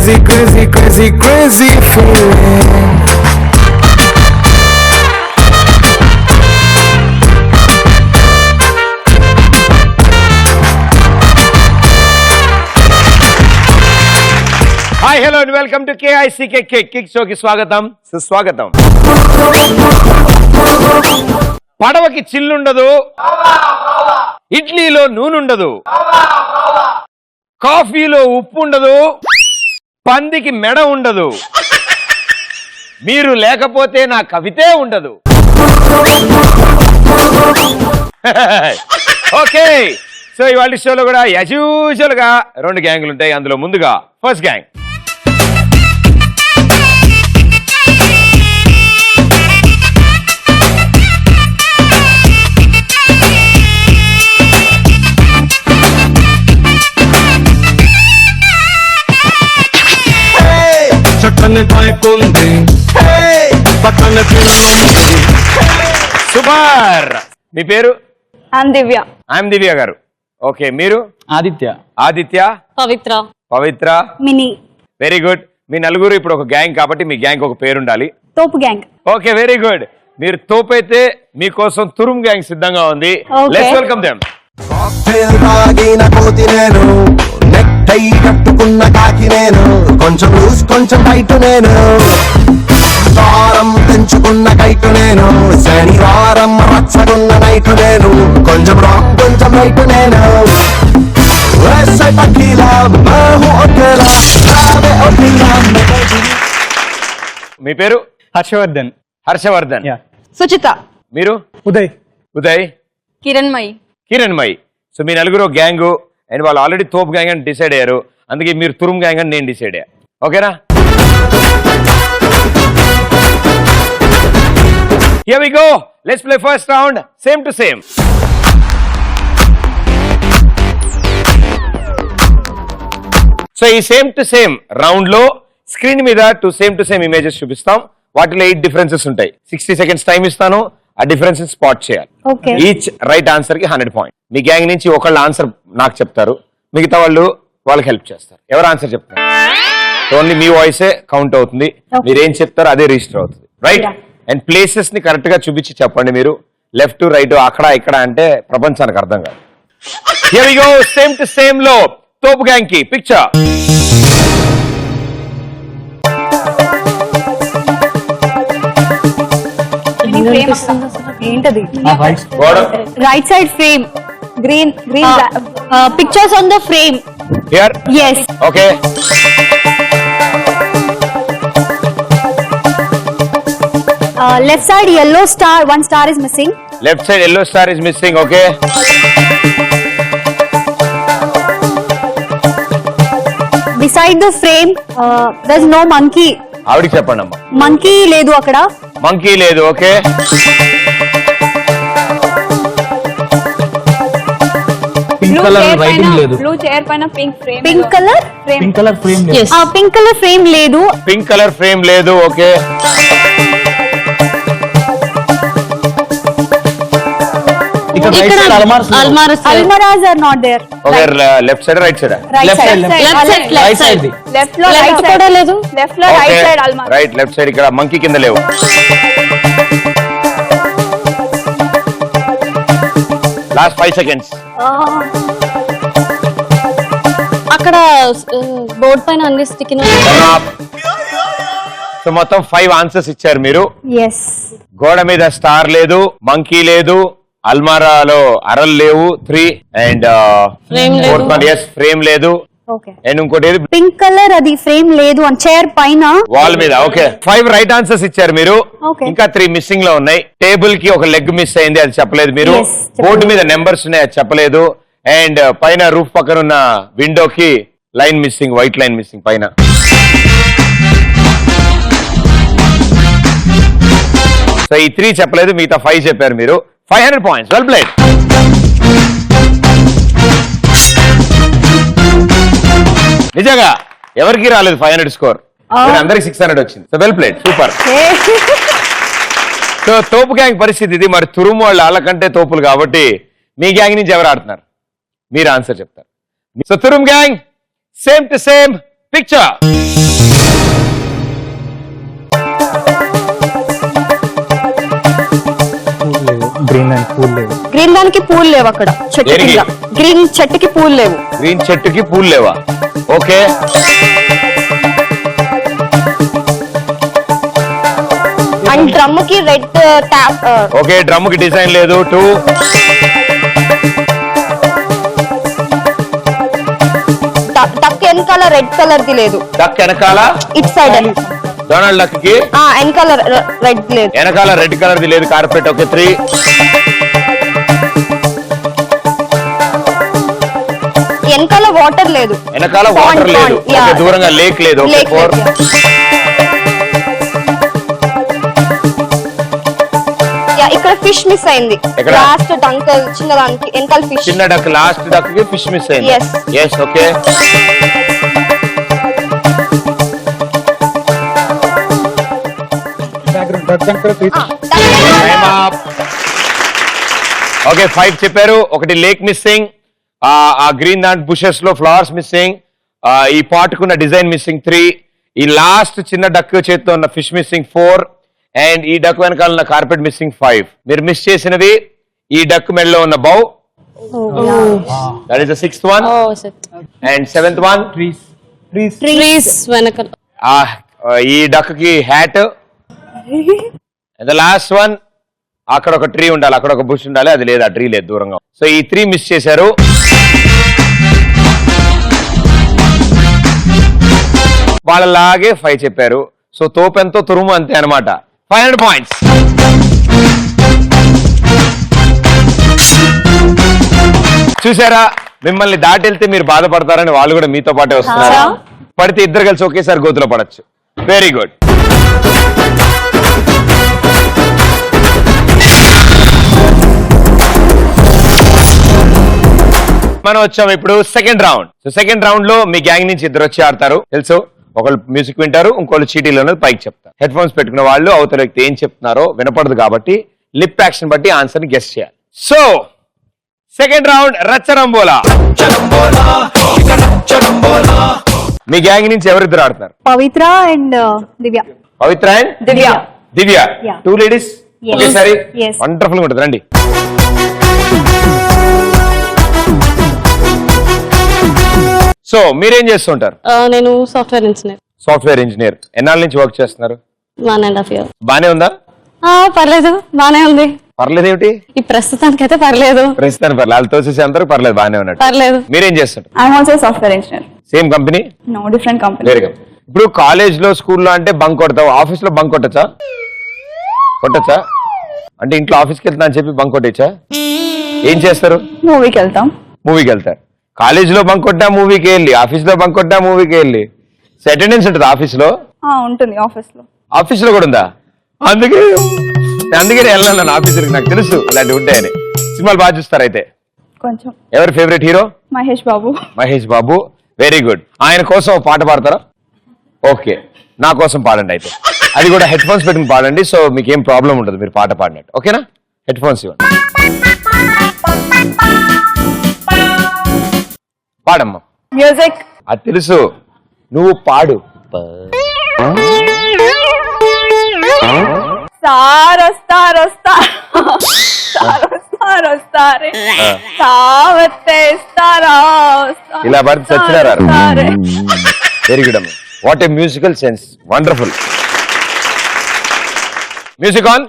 crazy, crazy, crazy, crazy feeling. Hi hello and welcome to KICK kick show కి స్వాగతం సుస్వాగతం. పడవకి చిల్లుండదు, ఇడ్లీలో నూనె, కాఫీలో ఉప్పు ఉండదు, పందికి మెడ ఉండదు, మీరు లేకపోతే నా కవితే ఉండదు. ఓకే, సో ఇవాళ షోలో కూడా యాజ్ యూజువల్ గా 2 గ్యాంగులు ఉంటాయి. అందులో ముందుగా ఫస్ట్ గ్యాంగ్. సూపర్. మీ పేరు? I'm Divya garu. ఓకే, మీరు? ఆదిత్య. పవిత్ర. మినీ. Very good. మీ నలుగురు ఇప్పుడు ఒక గ్యాంగ్ కాబట్టి మీ గ్యాంగ్ ఒక పేరు ఉండాలి. తోపు గ్యాంగ్. Okay, very good. మీరు తోపైతే మీకోసం తురుం గ్యాంగ్ సిద్ధంగా ఉంది. Let's welcome them. నెక్టై కట్టుకున్న కాకి నేను, కొంచెం లూస్ కొంచెం టైట్ నేను, వారం తెంచుకున్న కైటు నేను, శనివారం రచ్చగున్న నైట్ నేను, కొంచెం రాంగ్ కొంచెం రైట్ నేను. మీ పేరు? హర్షవర్ధన్. సుచిత. మీరు? ఉదయ్. కిరణ్మయి. సో మీ నలుగురు గ్యాంగ్ అండ్ వాళ్ళు ఆల్రెడీ తోపు గ్యాంగ్ అని డిసైడ్ అయ్యారు. అందుకే మీరు తురుం గ్యాంగ్ అని నేను డిసైడ్ అయ్యా. ఓకేనా? Here we go. Let's play first round. Same to same. So ఈ సేమ్ టు సేమ్ రౌండ్ లో స్క్రీన్ మీద 2 సేమ్ టు సేమ్ ఇమేజెస్ చూపిస్తాం. వాటిలో 8 డిఫరెన్సెస్ ఉంటాయి. 60 సెకండ్స్ టైం ఇస్తాను. ఆ డిఫరెన్సెస్ స్పాట్ చేయాలి. ఈచ్ రైట్ ఆన్సర్ కి 100 పాయింట్. మీ గ్యాంగ్ నుంచి ఒకళ్ళ ఆన్సర్ నాకు చెప్తారు, మిగతా వాళ్ళకి హెల్ప్ చేస్తారు. ఎవరు ఆన్సర్ చెప్తారు ఓన్లీ మీ వాయిసే కౌంట్ అవుతుంది. మీరేం చెప్తారో అదే రిజిస్టర్ అవుతుంది. రైట్? అండ్ ప్లేసెస్ ని కరెక్ట్ గా చూపించి చెప్పండి. మీరు లెఫ్ట్ రైట్ అక్కడ ఇక్కడ అంటే ప్రపంచానికి అర్థం కాదు. Here we go. Same to same లో తోపు గ్యాంగ్ కి పిక్చర్. ఏంటది? Right side frame. Green pictures on the frame. Here. yes. Okay. left side yellow star, one star is missing. Left side yellow star is missing. Okay. beside the frame there's no monkey. ఆవిడికి చెప్పండి అమ్మా. monkey లేదు అక్కడ. Monkey లేదు. Okay. Blue chair పైన pink frame. Pink colour frame pink colour frame లేదు. Pink colour frame లేదు. Okay. almaras are not there. Okay. Left side right side? left side left లో రైట్ సైడ్ కూడా లేదు. Left లో right side అల్మారా. Right left side ఇక్కడ monkey కింద లేవు. Last 5 seconds. అక్కడ బోర్డ్ పైన అన్ని స్టిక్. సో మొత్తం 5 ఆన్సర్స్ ఇచ్చారు మీరు. yes. గోడ మీద స్టార్ లేదు, మంకీ లేదు, అల్మారాలో అరలు లేవు 3 అండ్ ఫ్రేమ్ లేదు. అండ్ ఇంకోటి పింక్ కలర్ అది ఫ్రేమ్ లేదు అని చైర్ పైన వాల్ మీద. ఓకే. 5 రైట్ ఆన్సర్స్ ఇచ్చారు మీరు. ఇంకా 3 మిస్సింగ్ లో ఉన్నాయి. టేబుల్ కి ఒక లెగ్ మిస్ అయింది, అది చెప్పలేదు మీరు. బోర్డు మీద నెంబర్స్ ఉన్నాయి, అది చెప్పలేదు. అండ్ పైన రూఫ్ పక్కన ఉన్న విండోకి line missing, white line missing పైన. సో ఈ 3 చెప్పలేదు, మిగతా 5 చెప్పారు మీరు. 500 పాయింట్స్. Well played. నిజంగా ఎవరికి రాలేదు 500 స్కోర్. అందరికి 600 వచ్చింది. So well played. Super. So తోపు గ్యాంగ్ పరిస్థితి ఇది. మరి తురుము వాళ్ళు వాళ్ళకంటే తోపులు కాబట్టి మీ గ్యాంగ్ నుంచి ఎవరు ఆడుతున్నారు మీరు ఆన్సర్ చెప్తారు. సో తురుము gang same to same picture. Green దానికి పూలు లేవు అక్కడ చెట్టు దేనికి? కింద. గ్రీన్ చెట్టుకి పూలు లేవు. గ్రీన్ చెట్టుకి పూలు లేవా? ఓకే, అండ్ డ్రమ్ కి రెడ్ ట్యాప్. ఓకే, డ్రమ్ కి డిజైన్ లేదు. 2 టక్ వెనకాల రెడ్ కలర్ ది లేదు. డక్ వెనకాల ఇట్ సైడ్ డొనాల్డ్ డక్ కి వెనకాల రెడ్ లేదు. వెనకాల రెడ్ కలర్ ది లేదు. కార్పెట్. ఓకే, 3 వెనకాల వాటర్ లేదు. వెనకాల వాటర్ Pond, లేదు. yeah. ఓకే, దూరంగా లేక్ లేదు. ఓకే, Lake 4 లేదు, yeah. ఇక్కడ ఫిష్ మిస్ అయింది. ఎక్కడ? లాస్ట్ టంకల్ చిన్నదానికి వెనకాల ఫిష్. చిన్న డక్, లాస్ట్ డక్ కి ఫిష్ మిస్ అయింది. Yes. Yes, okay. ఓకే, 5 చెప్పారు. ఒకటి లేక్ మిస్సింగ్, ఆ గ్రీన్ దాంట్ బుషెస్ లో ఫ్లవర్స్ మిస్సింగ్, ఈ పాటుకున్న డిజైన్ మిస్సింగ్ 3, ఈ లాస్ట్ చిన్న డక్ చేతితో ఉన్న ఫిష్ మిస్సింగ్ 4, అండ్ ఈ డక్ వెనకాల ఉన్న కార్పెట్ మిస్సింగ్ 5. మీరు మిస్ చేసినవి ఈ డక్ మెడలో ఉన్న bow, that is the 6th one, and 7th one trees వెనకాల ఈ డక్ కి hat, and the last one అక్కడ ఒక ట్రీ ఉండాలి, అక్కడ ఒక బుష్ ఉండాలి, అది లేదు, ఆ ట్రీ లేదు, దూరంగా. సో ఈ 3 మిస్ చేశారు. వాళ్ళలాగే 5 చెప్పారు. సో తోపెంతో తురుము అంతే అనమాట. 500 పాయింట్స్. చూసారా, మిమ్మల్ని దాటి వెళ్తే మీరు బాధపడతారని వాళ్ళు కూడా మీతో పాటే వస్తున్నారు. పడితే ఇద్దరు కలిసి ఒకేసారి గోతులో పడచ్చు. Very good. మనం వచ్చాం ఇప్పుడు second round. So second round లో మీ గ్యాంగ్ నుంచి ఇద్దరు వచ్చి ఆడతారు, తెలుసు. ఒకళ్ళు మ్యూజిక్ వింటారు, ఇంకోళ్ళు చీటీలు అనేది పైకి చెప్తారు. హెడ్ ఫోన్స్ పెట్టుకున్న వాళ్ళు అవతల వ్యక్తి ఏం చెప్తున్నారో వినపడదు కాబట్టి లిప్ యాక్షన్ బట్టి ఆన్సర్ ని గెస్ చేయాలి. సో సెకండ్ రౌండ్ రచ్చరంబోలా. మీ గ్యాంగ్ నుంచి ఎవరిద్దరు ఆడుతున్నారు? Pavitra and Divya. Pavitra and Divya. Divya, Yeah. 2 ladies Yes. ఒకేసారి. Yes. వండర్ఫుల్ గా ఉంటుంది. రండి. సో మీరేం చేస్తుంటారు? నేను సాఫ్ట్వేర్ ఇంజనీర్. Software engineer. ఎన్నాళ్ళ నుంచి వర్క్ చేస్తున్నారు? 1.5 years. బానే ఉందా? పర్లేదు, బానే ఉంది. పర్లేదు ఏమిటి? ఈ ప్రస్తుతానికైతే పర్లేదు. ప్రస్తుతానికి పర్లేదు, వాళ్ళు తోసేసే అందరూ పర్లేదు, బానే ఉన్నట్టు. పర్లేదు. మీరేం చేస్తుంటారు? I'm also software engineer. Same company? No, different company. వేరే కంపెనీ. ఇప్పుడు కాలేజ్ లో, స్కూల్లో అంటే బంక్ కొడతావు, ఆఫీస్ లో బంక్ కొట్టచ్చా? కొట్టచ్చా? అంటే ఇంట్లో ఆఫీస్కి వెళ్తా అని చెప్పి బంక్ కొట్టచ్చా? ఏం చేస్తారు? మూవీకి వెళ్తాం. మూవీకి వెళ్తారు. కాలేజ్ లో బంక్ కొట్టా మూవీకి వెళ్ళి, ఆఫీస్ లో బంక్ కొట్టా మూవీకి వెళ్ళి. అటెండెన్స్ ఉంటుంది ఆఫీస్ లో? ఉంటుంది ఆఫీస్ లో. ఆఫీస్ లో కూడా ఉందా? అందుకే వెళ్ళాను నేను ఆఫీసుకి. నాకు తెలుసు ఇలాంటివి ఉంటాయని. సినిమాలు బాగా చూస్తారు అయితే. కొంచెం. ఎవరి favourite hero? Mahesh Babu. Mahesh Babu. Very good. ఆయన కోసం ఒక పాట పాడతారా? ఓకే, నా కోసం పాడండి అయితే. అది కూడా హెడ్ ఫోన్స్ పెట్టుకుని పాడండి. సో మీకు ఏం ప్రాబ్లం ఉండదు మీరు పాట పాడినట్టు. ఓకేనా? హెడ్ ఫోన్స్ ఇవ్వండి. పాడమ్మా. మ్యూజిక్. అది తెలుసు, నువ్వు పాడు. సారొస్తారే సావత్తేస్తారా ఇలా పాడితే చచ్చినారా? వెరీ గుడ్ అమ్మా. What a musical sense. Wonderful. Music on.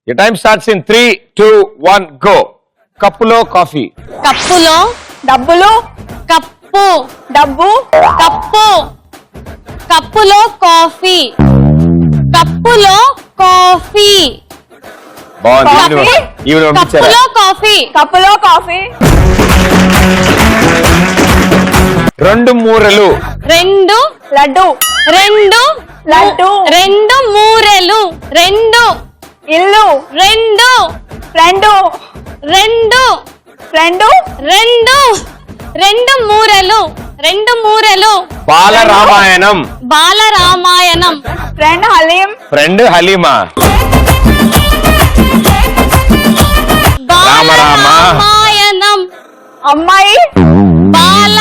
your time starts in 3, 2, 1 go. కప్పులో కాఫీ. కప్పులో డబ్బులు. కప్పు. డబ్బు. కప్పు. కప్పులో కాఫీ. కప్పులో కాఫీ. బాగుంది. కాఫీ? ఈవిడ పంపించారా? కప్పులో కాఫీ. కప్పులో కాఫీ. 2 మూరలు. 2 లడ్డు. 2 లడ్డు. 2 మూరెలు. 2 ఇల్లు. 2 ఫ్రెండు. 2 ఫ్రెండు. 2 మూరెలు. 2 మూరెలు. బాలరామాయణం. బాలరామాయణం. ఫ్రెండ్ హలీం. ఫ్రెండ్ హలీమా. బాలరామాయణం. అమ్మాయి. బాల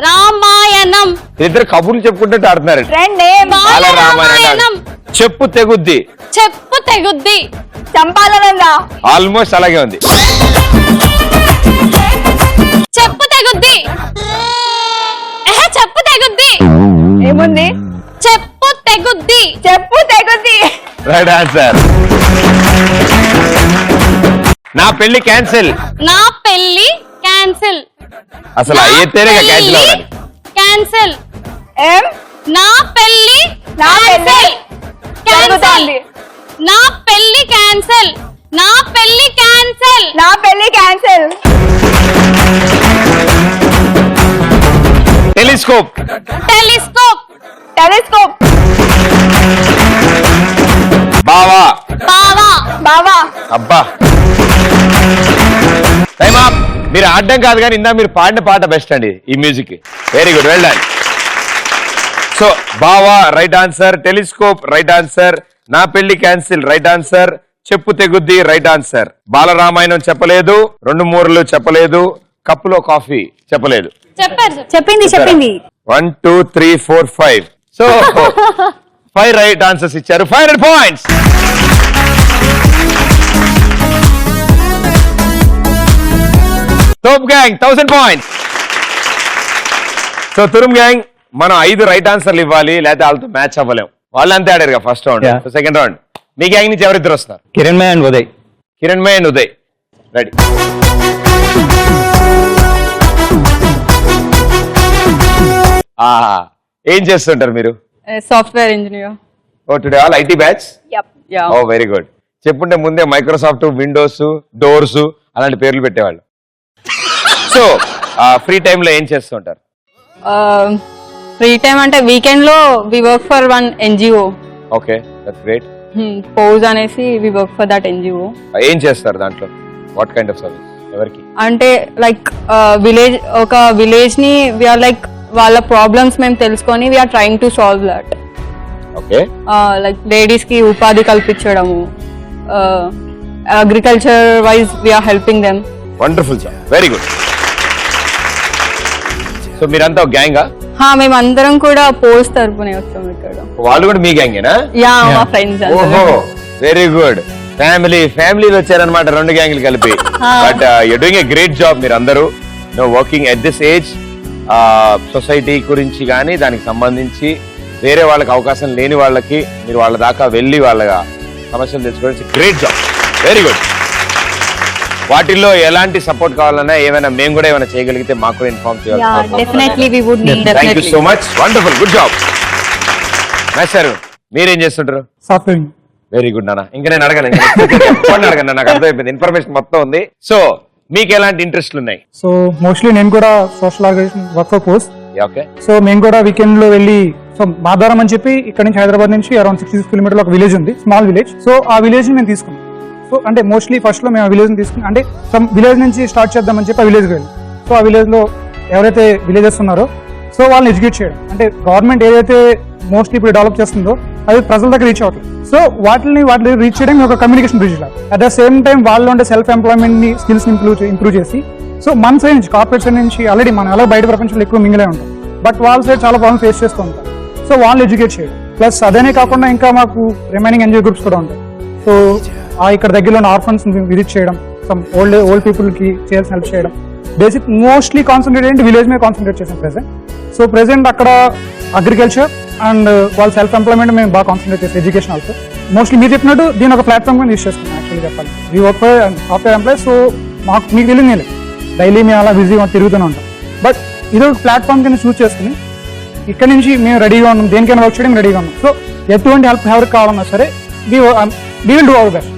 రామాయణం ఇద్దరు కబుర్లు చెప్పుకుంటే ఆడుతున్నారు. Friend name Bala Ramayanam. రామాయణం చెప్పు తెగుద్ది. చెప్పు తెగుద్ది చంపాలనందా ఆల్మోస్ట్ అలాగే ఉంది. చెప్పు తెగుద్ది చెప్పు తెగుద్ది ఏముంది చెప్పు తెగుద్ది చెప్పు తెగుద్ది రైట్ ఆన్సర్. నా పెళ్లి క్యాన్సిల్. నా పెళ్లి క్యాన్సిల్ అసలు అయ్యేతేనే క్యాన్సిల్ అవ్వాలి. క్యాన్సిల్ ఏం నా పెళ్లి నా పెళ్లి జరుగుతోంది. నా పెళ్లి క్యాన్సిల్ నా పెళ్లి క్యాన్సిల్ నా పెళ్లి క్యాన్సిల్ టెలిస్కోప్. టెలిస్కోప్ టెలిస్కోప్ బావా. బావా బావా అబ్బా టైమ్ అప్. మీరు ఆడడం కాదు కానీ ఇందా మీరు పాడిన పాట బెస్ట్ అండి ఈ music. Very good, well done. So బావా right answer, telescope right answer, నా పెళ్లి క్యాన్సిల్ రైట్ ఆన్సర్, చెప్పు తెగుద్ది రైట్ ఆన్సర్, బాలరామాయణం చెప్పలేదు, 2 మూరలు చెప్పలేదు, కప్పులో కాఫీ చెప్పలేదు. చెప్పారు చెప్పింది 1 2 3 4 5. సో 5 రైట్ ఆన్సర్స్ ఇచ్చారు. 500 points. Top gang 1000 points. So తురుం గ్యాంగ్ మనం 5 రైట్ ఆన్సర్లు ఇవ్వాలి, లేకపోతే వాళ్ళతో మ్యాచ్ అవ్వలేం. వాళ్ళు అంతే ఆడారు ఫస్ట్ రౌండ్. సెకండ్ రౌండ్ మీ గ్యాంగ్ నుంచి ఎవరిద్దరు వస్తున్నారు? Kiranmay and Uday. Kiranmay and Uday ready. ఏం చేస్తుంటారు మీరు? Software engineer. Oh today all IT batch. Oh very good. చెప్పుంటే ముందే మైక్రోసాఫ్ట్, విండోస్, డోర్స్ అలాంటి పేర్లు పెట్టేవాళ్ళు. సో ఫ్రీ టైమ్ లో ఏం చేస్తుంటారు? ఫ్రీ టైం అంటే వీకెండ్ లో we work for one NGO. Okay, that's great. పోజ్ అనేసి we work for that NGO. ఏం చేస్తారు దాంట్లో? What kind of service? ఎవరికి? అంటే లైక్ విలేజ్, ఒక విలేజ్ ని వీఆర్ లైక్ వాళ్ళ ప్రాబ్లమ్స్ మేము తెలుసుకొని we're trying to solve that. Okay. Like ladies కి ఉపాధి కల్పించడము, agriculture wise we're helping them. Wonderful job, very good. So మీరంతా ఒక గ్యాంగా? మేమందరం కూడా పోజ్ తరపునే వచ్చాము ఇక్కడ. వాళ్ళు కూడా మీ గ్యాంగేనా? యా, మా ఫ్రెండ్స్. ఓహో వెరీ గుడ్. ఫ్యామిలీలో వచ్చారనమాట 2 గ్యాంగ్లు కలిపి. But you doing a great job మీరు అందరూ. No working at this age society గురించి కానీ దానికి సంబంధించి వేరే వాళ్ళకి అవకాశం లేని వాళ్ళకి మీరు వాళ్ళ దాకా వెళ్ళి వాళ్ళ సమస్యలు తెలుసుకోవడం గ్రేట్ జాబ్, వెరీ గుడ్. వాటిల్లో ఎలాంటి సపోర్ట్ కావాలన్నా ఏమైనా మేము కూడా ఏమైనా చేయగలిగితే మాకు కూడా ఇన్ఫార్మ్ చేయాలి. Definitely we would need. Thank you so much, wonderful, good job. Master మీరేం చేస్తుంటారు? సాఫ్ట్వేర్. వెరీ గుడ్ నాన్న. ఇంకా నేను అడగను, అడగను, నాకు అర్థమైపోయింది, ఇన్ఫర్మేషన్ మొత్తం ఉంది. సో మీకు ఎలాంటి ఇంట్రెస్ట్లు ఉన్నాయి? సో మోస్ట్లీ నేను కూడా social organisation work for post. Okay. So మేము కూడా వీకెండ్ లో వెళ్ళి, సో మాధారం అని చెప్పి ఇక్కడ నుంచి హైదరాబాద్ నుంచి అరౌండ్ 66 కిలోమీటర్ ఒక విలేజ్ ఉంది, స్మాల్ విలేజ్. సో ఆ విలేజ్ ని మేము తీసుకున్నాం. సో అంటే మోస్ట్లీ ఫస్ట్ లో మేము ఆ విలేజ్ ని తీసుకున్నాం, అంటే సమ్ విలేజ్ నుంచి స్టార్ట్ చేద్దామని చెప్పి ఆ విలేజ్ వెళ్ళి, సో ఆ విలేజ్ లో ఎవరైతే విలేజెస్ ఉన్నారో సో వాళ్ళని ఎడ్యుకేట్ చేయడం. అంటే గవర్నమెంట్ ఏదైతే మోస్ట్లీ ఇప్పుడు డెవలప్ చేస్తుందో అది ప్రజల దగ్గర రీచ్ అవ్వట్లేదు. సో వాటిని రీచ్ చేయడం ఒక కమ్యూనికేషన్ బ్రిడ్జ్ లాగా. అట్ ద సేమ్ టైం వాళ్ళు ఉండే సెల్ఫ్ ఎంప్లాయ్మెంట్ ని స్కిల్స్ ఇంప్రూవ్ చేసి, సో మన సైడ్ నుంచి కార్పొరేట్ సైడ్ నుంచి ఆల్రెడీ మనం ఎలా బయట ప్రపంచంలో ఎక్కువ మింగిలే ఉంటాం, బట్ వాళ్ళ సైడ్ చాలా ప్రాబ్లమ్ ఫేస్ చేస్తూ ఉంటారు. సో వాళ్ళని ఎడ్యుకేట్ చేయడం. ప్లస్ అదేనే కాకుండా ఇంకా మాకు రిమైనింగ్ ఎన్జిఓ గ్రూప్స్ కూడా ఉంటాయి. సో ఇక్కడ దగ్గరలో ఉన్న ఆర్ఫన్స్ విజిట్ చేయడం, సమ్ ఓల్డ్ పీపుల్ కి చేయాల్సిన హెల్ప్ చేయడం. బేసిక్ మోస్ట్లీ కాన్సన్ట్రేట్ ఏంటి విలేజ్ మీద కాన్సన్ట్రేట్ చేసాం ప్రెసెంట్. సో ప్రెసెంట్ అక్కడ అగ్రికల్చర్ అండ్ వాళ్ళ సెల్ఫ్ ఎంప్లాయ్మెంట్ మేము బాగా కాన్సన్ట్రేట్ చేస్తాం, ఎడ్యుకేషన్ ఆల్సో. మోస్ట్లీ మీరు చెప్పినట్టు దీని ఒక ప్లాట్ఫామ్ గా యూస్ చేసుకున్నాం యాక్చువల్లీ చెప్పాలి. We work for software employ. So మీకు తెలియదు, డైలీ మేము అలా బిజీగా తిరుగుతూనే ఉంటాం. బట్ ఇది ఒక ప్లాట్ఫామ్ కింద చూస్ చేసుకుని ఇక్కడ నుంచి మేము రెడీగా ఉన్నాం, దేనికైనా వర్క్ చేయడం రెడీగా ఉన్నాం. సో ఎటువంటి హెల్ప్ ఎవరికి కావాలన్నా సరే we will do our best.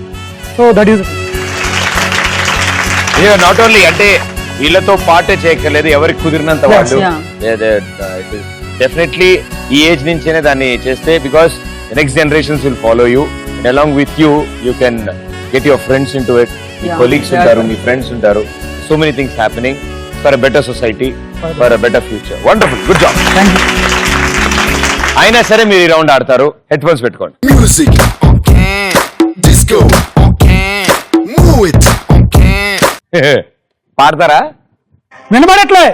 So that is not only అంటే వీళ్ళతో పాటే చేయక్కర్లేదు, ఎవరికి కుదిరినంత వాళ్ళు. డెఫినెట్లీ ఈ ఏజ్ నుంచేనే దాన్ని చేస్తే, because next generations will follow you and along with you you can get your friends in to it. Me colleagues ఉంటారు, మీ ఫ్రెండ్స్ ఉంటారు. So many things happening for a better society, for a better future. Wonderful, good job. అయినా సరే మీరు ఈ round ఆడతారు, head phones పెట్టుకోండి. Music on can, disco on can, move it on can. పాడతారా? వినబడట్లే.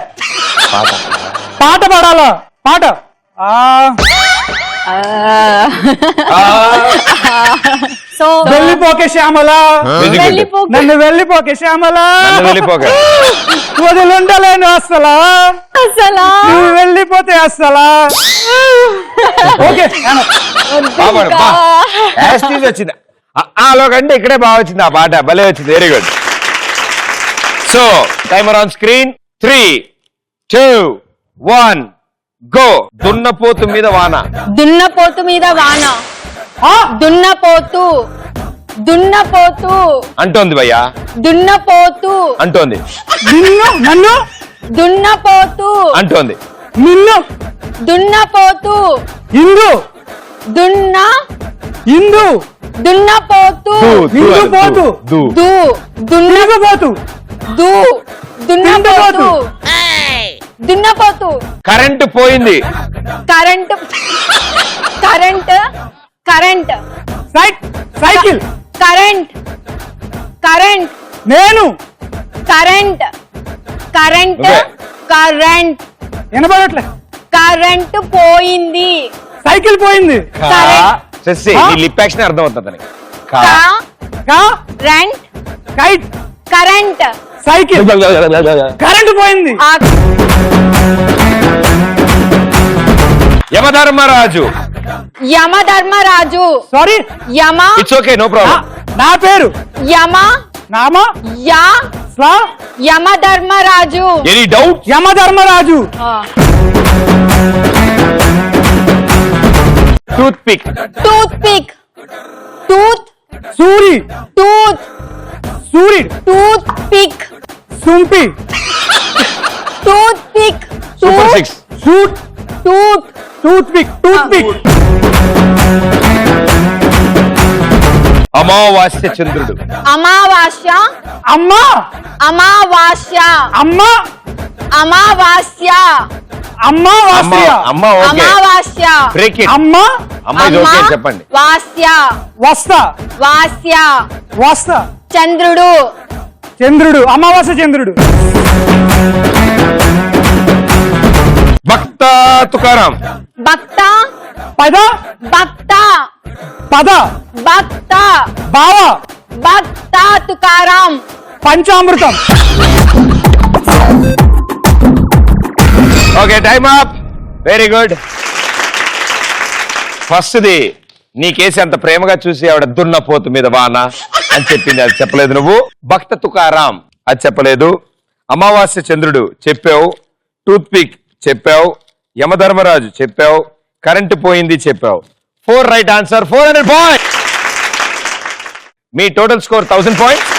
పాట పాడాలా పాట So వెళ్ళిపోకే శ్యామల నన్ను వెళ్ళిపోకే శ్యామల వెళ్ళిపోక వదిలుండలేను అస్సలా నువ్వు వెళ్ళిపోతే అస్సలా ఓకే వచ్చింది ఆలో కంటే ఇక్కడే బాగా వచ్చింది ఆ పాట భలే వచ్చింది very good so timer on screen 3, 2, 1 go. దున్నపోతు మీద వాన. దున్నపోతు మీద వాన. దున్నపోతు దున్నపోతు అంటోంది భయ్యా. దున్నపోతు అంటోంది. నన్ను దున్నపోతు అంటోంది. నిన్ను దున్నపోతు ఇందు దున్న ఇందు దున్నపోతు నిన్ను పోతు దు దున్నపోతు దు దున్నపోతు దున్నపోతు. కరెంటు పోయింది. Current current current cycle current current నేను కరెంట్ కరెంట్ Okay. కరెంట్ వినపడట్లే కరెంట్ పోయింది. సైకిల్ పోయింది నీ లిప్ యాక్షన్ అర్థం అవుతుంది current kite current cycle current పోయింది. Yamadharmaraju. Yamadharmaraju. Sorry Yama it's okay no problem. నా పేరు యమ నామ యా స్లా Yamadharmaraju. Any doubt? Yamadharmaraju. Toothpick. Toothpick tooth సూరి టూత్ సూరి టూత్ పిక్ సుంపి toothpick super six. Shoot tooth toothpick అమావాస్య చంద్రుడు. అమావాస్య అమ్మా అమావాస్య అమ్మా అమావాస్య అమ్మావాస్య అమ్మ ఓకే. అమావాస్య బ్రేక్ ఇట్. అమ్మా అమ్మ ఇది ఓకే చెప్పండి. వాస్య వస్తా వాస్య వస్తా చంద్రుడు చంద్రుడు అమావాస్య చంద్రుడు భక్త తుకారాం. భక్త పద భక్త పద భక్త బావ భక్త తుకారాం. పంచామృతం okay time up. Very good. First ది నీకేసి అంత ప్రేమగా చూసి ఆవిడ దున్నపోతు మీద వాన అని చెప్పింది, అది చెప్పలేదు నువ్వు. భక్త తుకారాం అది చెప్పలేదు. అమావాస్య చంద్రుడు చెప్పావు. టూత్ పిక్ చెప్పావు. యమధర్మరాజు చెప్పావు. కరెంటు పోయింది చెప్పావు. 4 right answer. 400 points. Me total score 1000 points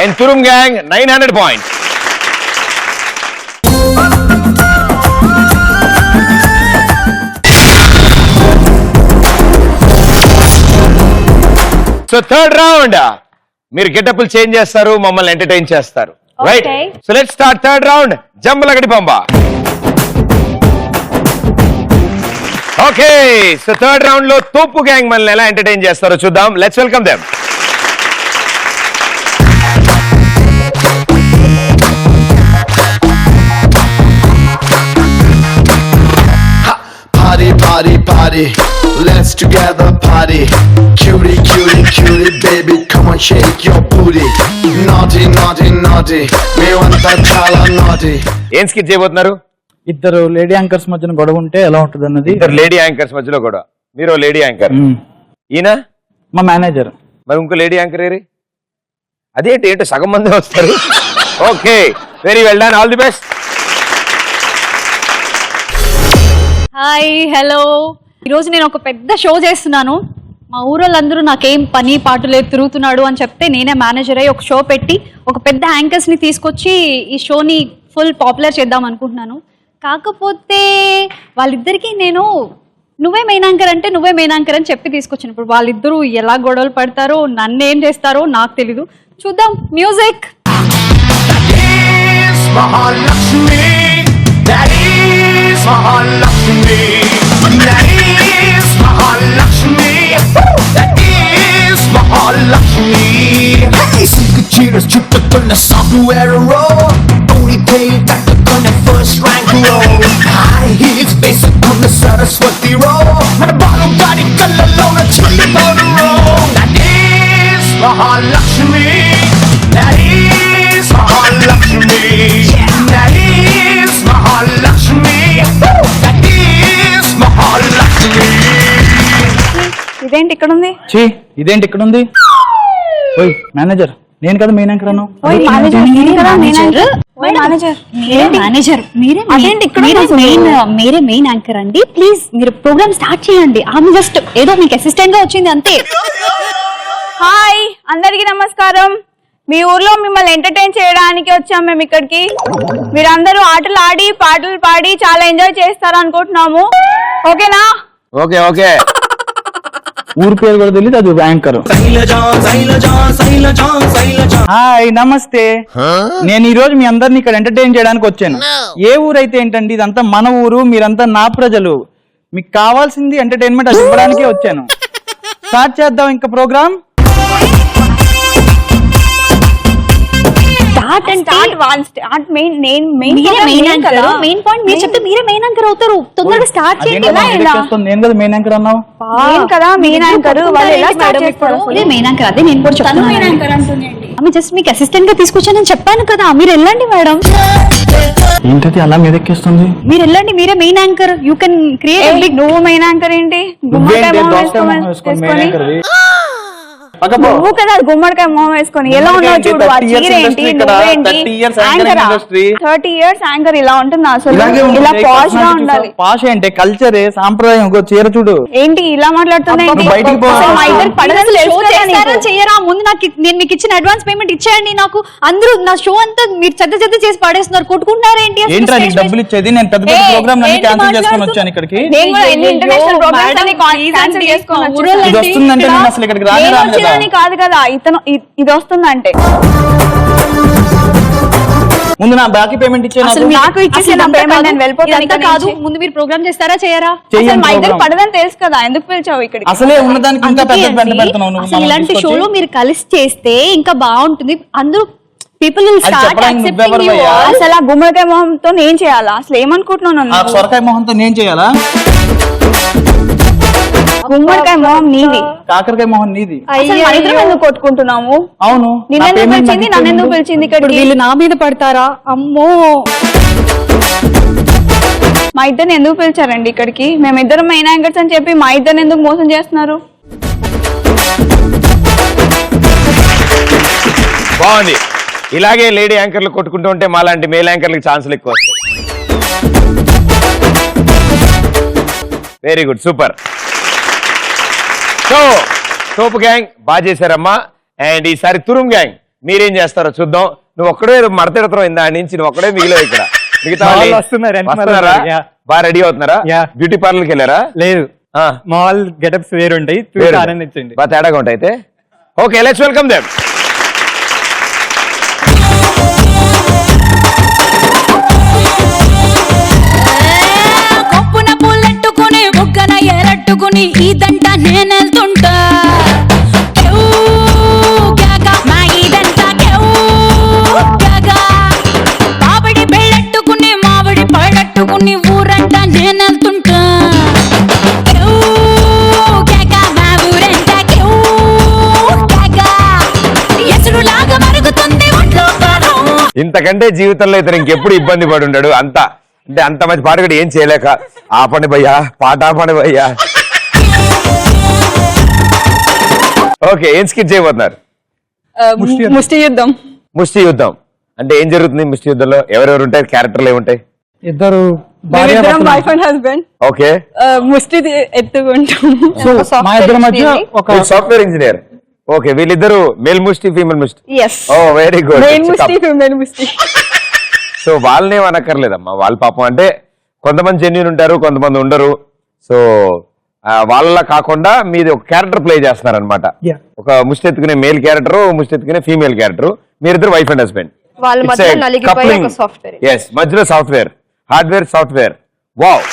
and తురుమ్ gang 900 points. So third round మీరు గెటప్లు చేంజ్ చేస్తారు, మమ్మల్ని ఎంటర్టైన్ చేస్తారు. Right. So let's start third round. జంబలగడి Pamba. Okay so third round లో తోపు గ్యాంగ్ మనల్ని ఎలా ఎంటర్టైన్ చేస్తారో చూద్దాం. Let's welcome them. Party, party, party. Let's together party. Cutie, cutie, cutie, baby, come on, shake your booty. Naughty, naughty, naughty. Me want that chala naughty. ఏం skit చేయబోతున్నారు? ఇద్దరు lady anchors మధ్యన గొడవ ఉంటే ఎలా ఉంటుంది అన్నది. ఇద్దరు లేడీ యాంకర్స్ మధ్యలో కూడా. మీరు లేడీ యాంకర్, ఈయన మా మేనేజర్. మరి ఇంకో లేడీ యాంకర్ ఏరి? అదేంటి ఏంటో సగం మంది వస్తారు. Okay very well done. All the best. Hi hello, ఈరోజు నేను ఒక పెద్ద షో చేస్తున్నాను. మా ఊరోళ్ళందరూ నాకేం పని పాటు లేదు తిరుగుతున్నాడు అని చెప్తే నేనే మేనేజర్ అయ్యి ఒక షో పెట్టి ఒక పెద్ద యాంకర్స్ని తీసుకొచ్చి ఈ షోని ఫుల్ పాపులర్ చేద్దాం అనుకుంటున్నాను. కాకపోతే వాళ్ళిద్దరికీ నేను నువ్వే మెయిన్ యాంకర్ అంటే నువ్వే మెయిన్ యాంకర్ అని చెప్పి తీసుకొచ్చాను. ఇప్పుడు వాళ్ళిద్దరూ ఎలా గొడవలు పడతారో నన్ను ఏం చేస్తారో నాకు తెలీదు. చూద్దాం. Music. That is Mahalakshmi. That is Mahalakshmi. That is Mahalakshmi. Hey, super cheaters, chupakunna software roll. Only pay back on the first round. high heels basic on the Saraswati road. మన బాలు గాడి కళ్ళల్లో చిల్లి powder. That is Mahalakshmi. That is Mahalakshmi. That is Mahalakshmi. That is Mahalakshmi. ఇదేంటి ఇక్కడ ఉంది? ఛీ ఇదేంటి ఇక్కడ ఉంది? ఓయ్ మేనేజర్, నేను కదా మెయిన్ యాంకర్ అన్నావు. ఓయ్ మేనేజర్, నేను కదా మెయిన్ యాంకర్. ఓయ్ మేనేజర్, మేనేజర్ మీరే అదేంటి ఇక్కడ మీరే మెయిన్ యాంకర్ అండి. ప్లీజ్ మీరు ప్రోగ్రామ్ స్టార్ట్ చేయండి. ఆమె జస్ట్ ఏదో మీకు అసిస్టెంట్ గా వచ్చింది అంతే. హాయ్ అందరికీ నమస్కారం. మీ ఊర్లో మిమ్మల్ని ఎంటర్టైన్ చేయడానికి వచ్చాం మేము ఇక్కడికి. మీరందరూ ఆటలు ఆడి పాటలు పాడి చాలా ఎంజాయ్ చేస్తారు అనుకుంటున్నాము. ఓకేనా? Okay okay. ఊరి పేరు కూడా తెలియదు, అది యాంకర్. హాయ్ నమస్తే. నేను ఈ రోజు మీ అందరిని ఇక్కడ ఎంటర్టైన్ చేయడానికి వచ్చాను. ఏ ఊరైతే ఏంటండి, ఇదంతా మన ఊరు, మీరంతా నా ప్రజలు. మీకు కావాల్సింది ఎంటర్టైన్మెంట్, అది ఇవ్వడానికే వచ్చాను. స్టార్ట్ చేద్దాం ఇంకా ప్రోగ్రామ్. మెయిన్ పాయింట్ మీరు చెప్తే మీరే మెయిన్ యాంకర్ అవుతారు. తొందరగా స్టార్ట్ చేయండి. నేను కదా మెయిన్ యాంకర్ అన్నావు. కదా మెయిన్ యాంకర్ వాళ్ళు ఎలా స్టార్ట్ చేస్తారు? మెయిన్ యాంకర్ అదే నేను కూడా చెప్తాను. ఆమె జస్ట్ మీకు అసిస్టెంట్ గా తీసుకొచ్చానని చెప్పాను కదా. మీరు వెళ్ళండి మేడం. ఏంటది అలా మీదెక్కిస్తుంది? మీరు వెళ్ళండి, మీరే main anchor. You can create. నువ్వు మెయిన్ యాంకర్ ఏంటి? నువ్వు కదా గుమ్మడికాయ మొహం వేసుకొని ఎలా ఉన్నావు చూడు. ఆ చీర ఏంటి? నువ్వేంటి? 30 years యాంకర్ ఇలా ఉంటుందా అసలు? ఇలా పాష్ గా ఉండాలి. పాష్ అంటే కల్చర్, సాంప్రదాయం. చీర చూడు ఏంటి ఇలా మాట్లాడుతున్నా? మా ఇద్దరు పడదని చెయ్యరా? ముందు నాకు నేను మీకు ఇచ్చిన అడ్వాన్స్ పేమెంట్ ఇచ్చేయండి. నాకు అందరూ నా షో అంతా మీరు చెత్త చెత్త చేసి పాడేస్తున్నారు. కొట్టుకుంటారు ఏంటి? ఏంట్రా నీకు డబ్బులు ఇచ్చేది? నేను పెద్ద పెద్ద ప్రోగ్రామ్ అన్ని క్యాన్సిల్ చేసుకొని వచ్చాను ఇక్కడికి. నేను కూడా ఎన్ని ఇంటర్నేషనల్ ప్రోగ్రామ్స్ అన్ని క్యాన్సిల్ చేసుకొని వచ్చాను. ఇది వస్తుందంటే నేను అసలు ఇక్కడికి రాను కాదు కదా ఇతను ఇది వస్తుందంటే. ముందు నా బాకీ పేమెంట్ ఇచ్చేది నాకు ఇచ్చేసి నా పేమెంట్ నేను వెళ్ళిపోతాను కాదు. ముందు మీరు ప్రోగ్రామ్ చేస్తారా చేయరా? మా ఇద్దరు పడదని తెలుసు కదా, ఎందుకు పిలిచావు ఇక్కడికి? అసలు ఉన్నదానికి ఇంకా పెద్ద పెద్ద పెడుతున్నావు నువ్వు. అసలు ఇలాంటి షోలో మీరు కలిసి చేస్తే ఇంకా బాగుంటుంది. అందరూ people will start accepting you. అసలు ఆ గుమ్మడికాయ మొహంతో నేను చేయాలా? అసలు ఏమనుకుంటున్నాను? ఆ సొరకాయ మొహంతో నేను చేయాలా? గుమ్మడికాయ మొహం నీది, కాకరకాయ మొహం నీది. ఎందుకు కొట్టుకుంటున్నాము? అవును, నిన్నెందుకు పిలిచింది, నన్నెందుకు పిలిచింది ఇక్కడ? వీళ్ళు నా మీద పడతారా? అమ్మో, మా ఇద్దరిని ఎందుకు పిలిచారండి ఇక్కడికి? మేమిద్దరం మెయిన్ యాంకర్స్ అని చెప్పి మా ఇద్దరిని ఎందుకు మోసం చేస్తున్నారు? బాగుంది. ఇలాగే లేడీ యాంకర్లు కొట్టుకుంటూ ఉంటే మాలాంటి మేల్ యాంకర్లకు ఛాన్సులు ఎక్కువ వస్తాయి. Very good, super. సో తోపు గ్యాంగ్ బాగా చేశారమ్మా. అండ్ ఈసారి తురుం గ్యాంగ్ మీరేం చేస్తారో చూద్దాం. నువ్వు ఒక్కడే మడతెడుతున్నావు ఇందా నుంచి, నువ్వు ఒక్కడే మిగిలిన ఇక్కడ. మిగతా వస్తున్నారా? బాగా రెడీ అవుతున్నారా? బ్యూటీ పార్లర్కి వెళ్ళారా? లేదు, మా వాళ్ళు గెటప్స్ వేరుంటాయి, ఆనందించండి. బాగా తేడాగా ఉంటాయి అయితే. Okay, let's welcome them. కొప్పున పూలెట్టుకుని బుగ్గన ఎరట్టుకుని ఇదంట నేనెళ్తుంటా. మామిడి పెళ్ళట్టుకుని మామిడి పళ్ళట్టుకుని ఊరంట నేనెళ్తుంటా. ఎసురులాగా మరుగుతుంది ఒంట్లో. ఇంతకంటే జీవితంలో ఇతను ఇంకెప్పుడు ఇబ్బంది పడి ఉండడు. అంత అంటే అంత మంచి పాట కూడా ఏం చేయలేక ఆపండి భయ్యా, పాట ఆపండి భయ్యా. ఓకే, ఏం స్కిట్ చేయబోతున్నారు? ముష్టి యుద్ధం. ముష్టి యుద్ధం అంటే ఏం జరుగుతుంది ముష్టి యుద్ధంలో? ఎవరెవరు ఉంటాయి? క్యారెక్టర్లు ఏముంటాయి? ఇద్దరు వైఫ్ అండ్ హస్బెండ్. ఓకే, ముష్టి ఎత్తుకుంటాం. మా ఇద్దరి మధ్య ఒక సాఫ్ట్వేర్ ఇంజనీర్. ఓకే, వీళ్ళిద్దరు మేల్ ముష్టి, ఫీమేల్ ముష్టి. ఓ వెరీ గుడ్. మెయిన్ ముష్టి, ఫీమేల్ ముష్టి. సో వాళ్ళనే అనక్కర్లేదమ్మా. వాళ్ళ పాపం అంటే కొంతమంది జెన్యూన్ ఉంటారు, కొంతమంది ఉండరు. సో వాళ్ళ కాకుండా మీది ఒక క్యారెక్టర్ ప్లే చేస్తున్నారు అనమాట. ఒక ముష్టి ఎత్తుకునే మేల్ క్యారెక్టర్, ముష్టి ఎత్తుకునే ఫీమేల్ క్యారెక్టర్. మీరిద్దరు వైఫ్ అండ్ హస్బెండ్. మధ్యలో సాఫ్ట్వేర్, హార్డ్వేర్, సాఫ్ట్వేర్. వావ్.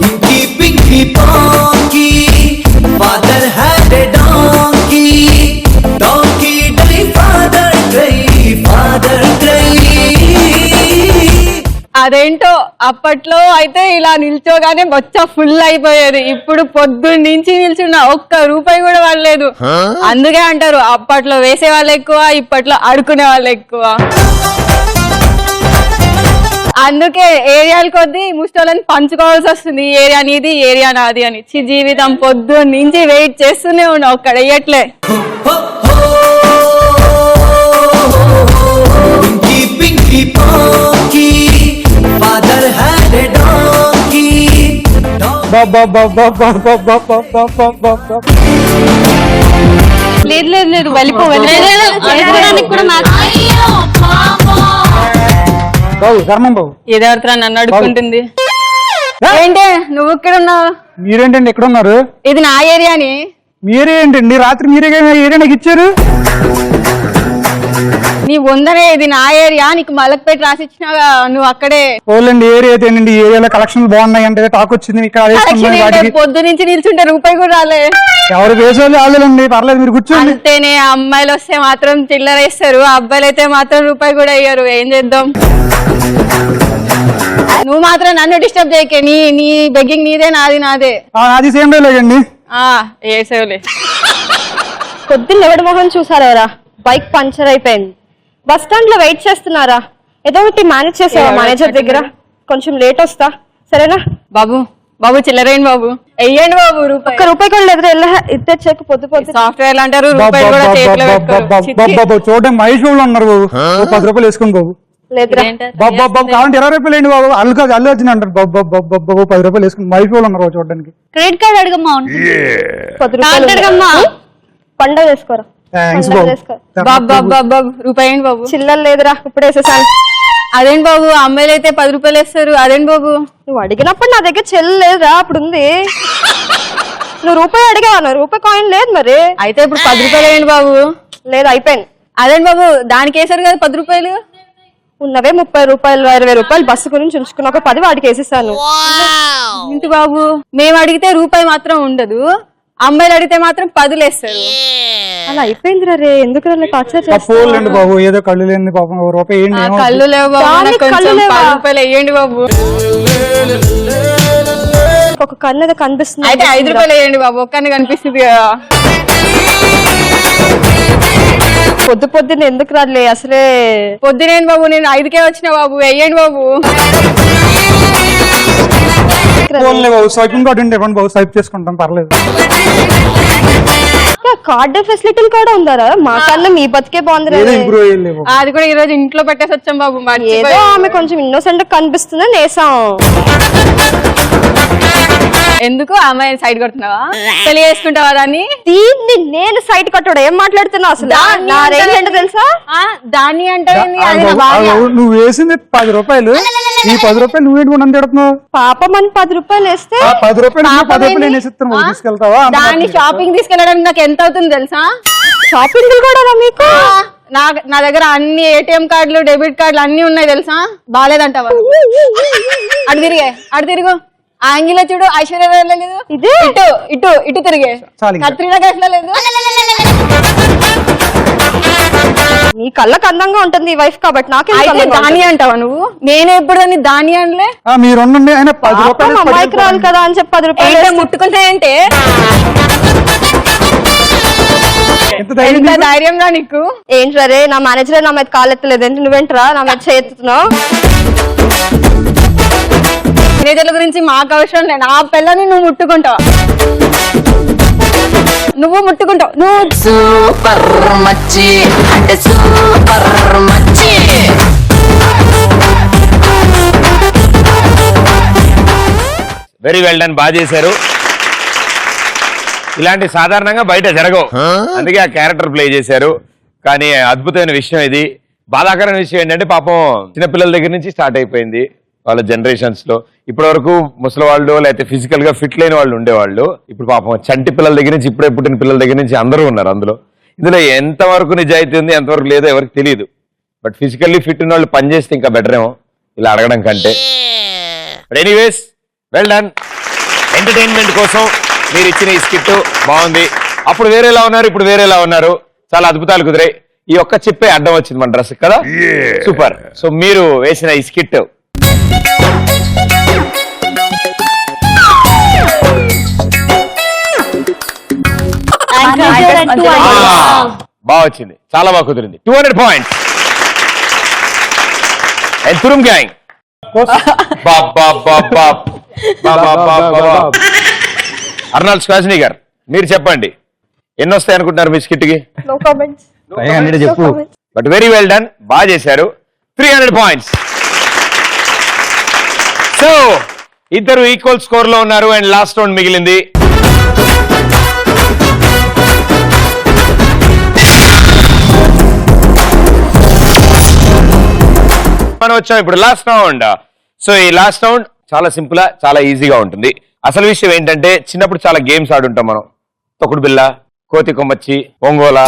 ఇంకి పింకి పాంకి బాదల్ అదేంటో అప్పట్లో అయితే ఇలా నిల్చోగానే బొచ్చ ఫుల్ అయిపోయేది. ఇప్పుడు పొద్దున్న నుంచి నిల్చున్నా ఒక్క రూపాయి కూడా పడలేదు. అందుకే అంటారు అప్పట్లో వేసే వాళ్ళు ఎక్కువ, ఇప్పట్లో అడుకునే వాళ్ళు ఎక్కువ. అందుకే ఏరియాల కొద్దీ ముష్టోళ్ళని పంచుకోవాల్సి వస్తుంది. ఈ ఏరియా నీది, ఈ ఏరియా నాది అని. జీవితం పొద్దున్న నుంచి వెయిట్ చేస్తూనే ఉన్నా, ఒక్కడ వేయట్లే. లేదు లేదు లేదు వెళ్ళిపో ఏదెవరితో నన్ను అడుగుంటుంది. ఏంటి నువ్వు ఇక్కడ ఉన్నావు? మీరేంటండి ఎక్కడ ఉన్నారు? ఇది నా ఏరియాని. మీరే ఏంటండి రాత్రి మీరే ఏరియా నాకు ఇచ్చారు? నీ ఉందనే ఇది నా ఏరియా, నీకు మలక్పేట రాసి ఇచ్చినాగా, నువ్వు అక్కడే. ఓన్లీ ఏరియా అయితే ఈ ఏరియాలో కలెక్షన్ బాగున్నాయి అంటే టాక్ వచ్చింది. పొద్దు నుంచి నిల్చుంటే రూపాయి కూడా రాలే. ఎవరు వేసేవాళ్ళు వాళ్ళండి, పర్లేదు మీరు కూర్చోండి. అంతేనే, అమ్మాయిలు వస్తే మాత్రం చిల్లర వేస్తారు, అబ్బాయిలు అయితే మాత్రం రూపాయి కూడా వేయరు. ఏం చేద్దాం? నువ్వు మాత్రం నన్ను డిస్టర్బ్ చేయకే. నీ బెగ్గింగ్ నీదే, నాది నాదే. అది సేమ్ డైలాగండి. వేసేవులే. పొద్దున్న ఎవడి మొహం చూసారా? బైక్ పంచర్ అయిపోయింది. బస్ స్టాండ్ లో వెయిట్ చేస్తున్నారా? ఏదో ఒకటి మేనేజ్ చేసావా మేనేజర్ దగ్గర? కొంచెం లేట్ వస్తా, సరేనా? బాబు బాబు చిల్లరేండి బాబు, వెయ్యండి బాబు. ఒక్క రూపాయి కూడా లేదు. ఇద్దరు చెక్ పొద్దు సాఫ్ట్వేర్ అంటారు, రూపాయి కూడా చేతిలో పెట్టుకోరు. చూడండి మహేష్ బాబు ఉన్నారు బాబు, 10 రూపాయలు వేసుకోండి బాబు. బాబు కావాలంటే 20 రూపాయలు ఏంటి బాబు? అల్లు కాదు అల్లు వచ్చింది అంటారు. బాబు 10 రూపాయలు వేసుకుని మహేష్ బాబు ఉన్నారు చూడడానికి. Credit card అడగమ్మా. 10 రూపాయలు అడగమ్మా. పండగ వేసుకోరా. రూపాయి ఏంటి బాబు? చిల్లర లేదురా, ఇప్పుడు వేసేసాను. అదేంటి బాబు, అమ్మాయిలు అయితే 10 రూపాయలు వేస్తారు. అదేంటి బాబు? నువ్వు అడిగినప్పుడు నా దగ్గర చెల్లి లేదురా, అప్పుడు ఉంది. నువ్వు రూపాయి అడిగావా? రూపాయి కాయిన్ లేదు మరి. అయితే ఇప్పుడు 10 రూపాయలు ఏంటి బాబు? లేదు, అయిపోయింది. అదేంటి బాబు, దానికి వేసారు కదా 10 రూపాయలు. ఉన్నవే 30 రూపాయలు, 20 రూపాయలు బస్సు గురించి ఉంచుకున్న, ఒక 10 వాడికి వేసేసాను. ఇంటి బాబు, మేము అడిగితే రూపాయి మాత్రం ఉండదు, అమ్మాయిలు అడిగితే మాత్రం 10 వేస్తారు. అలా అయిపోయింది రే. ఎందుకు పోలేండి బాబు, ఏదో కళ్ళు లేని పాపం రూపాయి. కళ్ళు లేవు బాబు, 10 రూపాయలు వేయండి బాబు. ఒక కన్ను ఏదో కనిపిస్తుంది. అయితే 5 రూపాయలు వేయండి బాబు, ఒక్కనే కనిపిస్తుంది కదా. పొద్దున్న ఎందుకు రాలే అసలే? పొద్దునేంటి బాబు, నేను 5కే వచ్చిన బాబు, వేయండి బాబు. బాబు స్వైపింగ్ కార్డు ఉంటే ఇవ్వండి బాబు, స్వైప్ చేసుకుంటాం, పర్లేదు. కార్డు ఫెసిలిటీలు కూడా ఉందారా? మా కన్నా మీ బతికే బాగుంది. అది కూడా ఈ రోజు ఇంట్లో పెట్టేసి వచ్చాం బాబు. ఏదో ఆమె కొంచెం ఇన్నోసెంట్ కనిపిస్తుందని నేసాం. ఎందుకు అమ్మాయి సైడ్ కొడుతున్నావా? పెళ్లి చేసుకుంటావా దాన్ని? దీన్ని నేను సైడ్ కొట్టడం ఏం మాట్లాడుతున్నావు అసలు? నా రేంజ్ ఏంటో తెలుసా? దాన్ని అంటే నువ్వు వేసింది 10 రూపాయలు, ఈ 10 రూపాయలు నువ్వేంటి కూడా తిడుతున్నావు? పాపం అని 10 రూపాయలు వేస్తే 10 రూపాయలు తీసుకెళ్తావా? దాన్ని షాపింగ్ తీసుకెళ్ళడానికి నాకు ఎంత అవుతుంది తెలుసా? షాపింగ్ కూడా మీకు? నా దగ్గర అన్ని ఏటీఎం కార్డులు, డెబిట్ కార్డులు అన్ని ఉన్నాయి తెలుసా? బాగాలేదంటావా? అటు తిరుగు. ఆ యాంగిల్ చూడు, ఐశ్వర్య లేదు. ఇదే ఇటు ఇటు ఇటు తిరిగే కత్రినా కైఫ్ లేదు. నీ కళ్ళకు అందంగా ఉంటుంది ఈ వైఫ్ కాబట్టి నాకే దాని అంటావా నువ్వు? నేను ఎప్పుడు దాన్ని దాని అనలే. మీరు అమ్మాయికి రావాలి కదా అని చెప్పి 10 రూపాయలు ముట్టుకుంటాయంటే ఎంత ధైర్యం రా నీకు? ఏంటి రే, నా మేనేజర్ నా మీద కాలు ఎత్తలేదు ఏంటి? నువ్వేంట్రా నా మీద చేస్తున్నావు? మేనేజర్ల గురించి మాకు అవసరం లేదు. నా పిల్లని నువ్వు ముట్టుకుంటావు. నువ్వు సూపర్ మచ్చి అంటే సూపర్ మచ్చి. వెరీ వెల్ డన్, బాగా చేశారు. ఇలాంటి సాధారణంగా బయట జరగవు, అందుకే ఆ క్యారెక్టర్ ప్లే చేశారు. కానీ అద్భుతమైన విషయం ఇది. బాధాకరమైన విషయం ఏంటంటే పాపం చిన్నపిల్లల దగ్గర నుంచి స్టార్ట్ అయిపోయింది వాళ్ళ జనరేషన్స్ లో. ఇప్పటి వరకు ముసలి వాళ్ళు లేకపోతే ఫిజికల్ గా ఫిట్ లేని వాళ్ళు ఉండేవాళ్ళు. ఇప్పుడు పాపం చంటి పిల్లల దగ్గర నుంచి, ఇప్పుడే పుట్టిన పిల్లల దగ్గర నుంచి అందరూ ఉన్నారు అందులో. ఇందులో ఎంతవరకు నిజాయితీ ఉంది, ఎంతవరకు లేదో ఎవరికి తెలియదు. బట్ ఫిజికల్లీ ఫిట్ ఉన్న వాళ్ళు పనిచేస్తే ఇంకా బెటర్ ఏమో ఇలా అడగడం కంటే. Anyways well done. ఎంటర్టైన్మెంట్ కోసం మీరు ఇచ్చిన ఈ స్కిట్ బాగుంది. అప్పుడు వేరేలా ఉన్నారు, ఇప్పుడు వేరేలా ఉన్నారు. చాలా అద్భుతాలు కుదిరాయి. ఈ ఒక్క చెప్పే అడ్డం వచ్చింది మన డ్రెస్ కదా, సూపర్. సో మీరు వేసిన ఈ స్కిట్ బాగా వచ్చింది, చాలా బాగా కుదిరింది. 200 పాయింట్స్. అండ్ తురుమ్ గ్యాంగ్. అర్నాల్డ్ స్వాజ్నిగర్, మీరు చెప్పండి ఎన్ని వస్తాయి అనుకుంటున్నారు మీ స్కిట్ కి? No comments. 500 చెప్పు. బట్ వెరీ వెల్ డన్, బాగా చేశారు. 300 పాయింట్స్. సో ఇద్దరు ఈక్వల్ స్కోర్ లో ఉన్నారు అండ్ లాస్ట్ రౌండ్ మిగిలింది. మనం వచ్చాం ఇప్పుడు లాస్ట్ రౌండ్. సో ఈ లాస్ట్ రౌండ్ చాలా సింపుల్, చాలా ఈజీగా ఉంటుంది. అసలు విషయం ఏంటంటే చిన్నప్పుడు చాలా గేమ్స్ ఆడుంటాం మనం. తొక్కుడు బిల్ల, కోతి కొమ్మచ్చి, ఒంగోలా.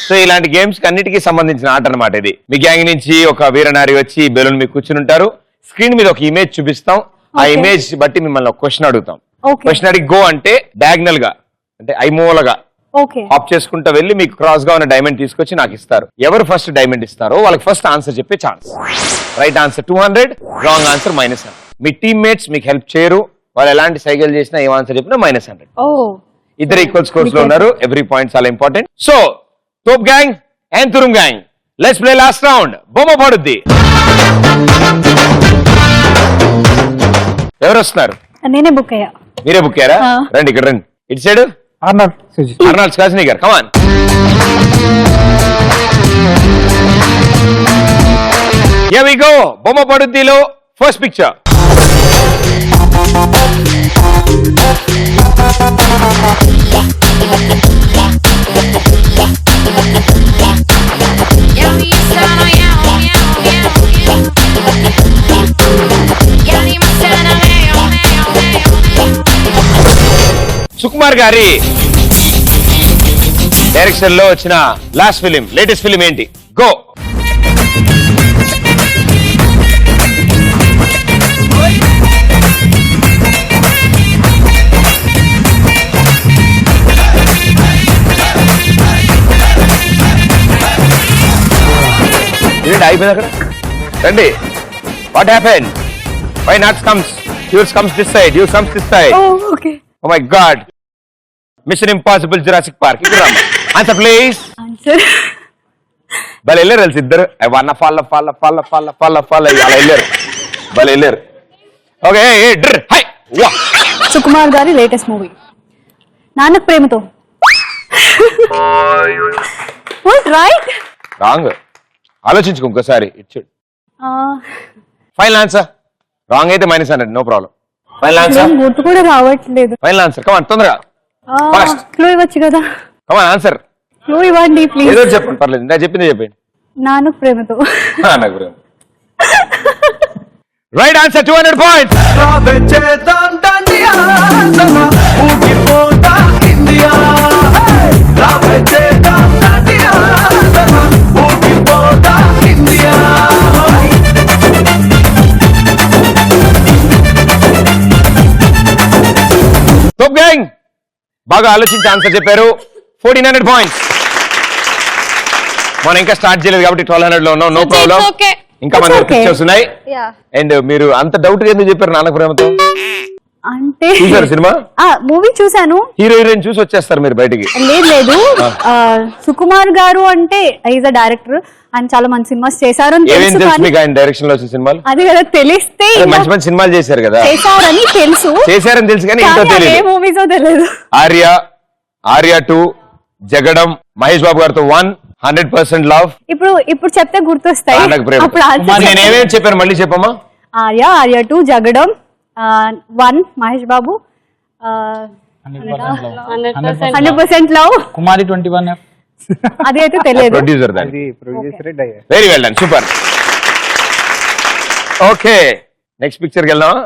సో ఇలాంటి గేమ్స్ అన్నిటికీ సంబంధించిన ఆట అన్నమాట ఇది. మీ గ్యాంగ్ నుంచి ఒక వీరనారి వచ్చి బెలూన్ మీకు కూర్చుని ఉంటారు. స్క్రీన్ మీద ఒక ఇమేజ్ చూపిస్తాం. ఆ ఇమేజ్ బట్టి మిమ్మల్ని ఒక క్వశ్చన్ అడుగుతాం. క్వశ్చన్ అడిగి గో అంటే డయాగ్నల్ గా, అంటే ఐమూలగా ఆప్ చేసుకుంటూ వెళ్ళి మీకు క్రాస్ గా ఉన్న డైమండ్ తీసుకొచ్చి నాకు ఇస్తారు. ఎవరు ఫస్ట్ డైమండ్ ఇస్తారో వాళ్ళకి ఫస్ట్ ఆన్సర్ చెప్పే chance. Right answer 200, wrong answer -100. మీ టీమ్మేట్స్ మీకు హెల్ప్ చేయరు, వాళ్ళు ఎలాంటి సైకిల్ చేసినా ఏం ఆన్సర్ చెప్పినా -100. ఇద్దరు ఈక్వల్ స్కోర్స్ లో ఉన్నారు. ఎవ్రీ పాయింట్ చాలా ఇంపార్టెంట్. సో తోప్ గ్యాంగ్ అండ్ తురుమ్ gang, let's play last round. బొమ్మ పడుద్ది. ఎవరు వస్తున్నారు? నేనే బుక్ అయ్యా. మీరే బుక్ అయ్యారా? రండి ఇక్కడ రండి. ఇటు side Arnold Schwarzenegger, come on. Here we go. బొమ్మ పడుద్దిలో ఫస్ట్ పిక్చర్. సుకుమార్ గారి డైరెక్షన్ లో వచ్చిన లాస్ట్ ఫిలిం, లేటెస్ట్ ఫిలిం ఏంటి? గో. అయిపోయింది అక్కడ. రండి. What happen? Why not comes? Yours comes this side, yours comes this side. Oh my God. Mission impossible Jurassic Park. ఇక్కడ రామ్మా. Answer please. భలే వెళ్ళారు కలిసి ఇద్దరు. One fall fall fall fall fall fall అలా వెళ్ళారు. భలే వెళ్ళారు. ఓకే. సుకుమార్ గారి latest movie Nannaku Prematho. Right. Wrong. ఆలోచించుకో ఇంకోసారి. ఇచ్చు. Final answer. రాంగ్ అయితే -100, నో ప్రాబ్లం. Final answer. గుర్తు కూడా రావట్లేదు. Final answer. కమాన్ తొందరగా. ఫాస్ట్. క్లూ ఇవ్వచ్చు కదా. Come on answer. క్లూ ఇవ్వండి ప్లీజ్. ఏదో చెప్పండి, పర్లేదు. నేను చెప్పింది చెప్పండి. నాన్నకు ప్రేమతో. నాన్నకు ప్రేమ. Right answer. 200 points. Top gang బాగా ఆలోచించి ఆన్సర్ చెప్పారు. 1400 పాయింట్స్. మనం ఇంకా స్టార్ట్ చేయలేదు కాబట్టి 1200 లో ఉన్నాం. No problem. ఇంకా మన పిక్చర్స్ ఉన్నాయి. అండ్ మీరు అంత డౌట్ గా ఎందుకు చెప్పారు నాన్నకు ప్రేమతో? అంటే చూసారు సినిమా? మూవీ చూసాను. హీరో హీరోయిన్ చూసి వచ్చేస్తారు మీరు బయటికి. లేదు. సుకుమార్ గారు అంటే ఈజ్ అ డైరెక్టర్. ఆయన చాలా మంచి సినిమాస్ చేశారు. ఏమేం తెలుసు మీకు ఆయన డైరెక్షన్ లో వచ్చిన సినిమాలు? అది కదా తెలిస్తే. మంచి మంచి సినిమాలు చేశారు కదా. చేశారని తెలుసు. చేశారని తెలుసు కానీ ఏంటో తెలియదు. ఏ మూవీసో తెలియదు. ఆర్య 2, జగడం, మహేష్ బాబు గారితో 1, 100% లవ్. ఇప్పుడు చెప్తే గుర్తొస్తాయి. నేను ఏమేమి చెప్పాను మళ్ళీ చెప్పమ్మా. ఆర్య 2, జగడం 1, మహేష్ బాబు 100% లవ్, కుమారి 21F. అది అయితే తెలియదు. Producer very well done, super. Okay next picture కి వెళ్దాం.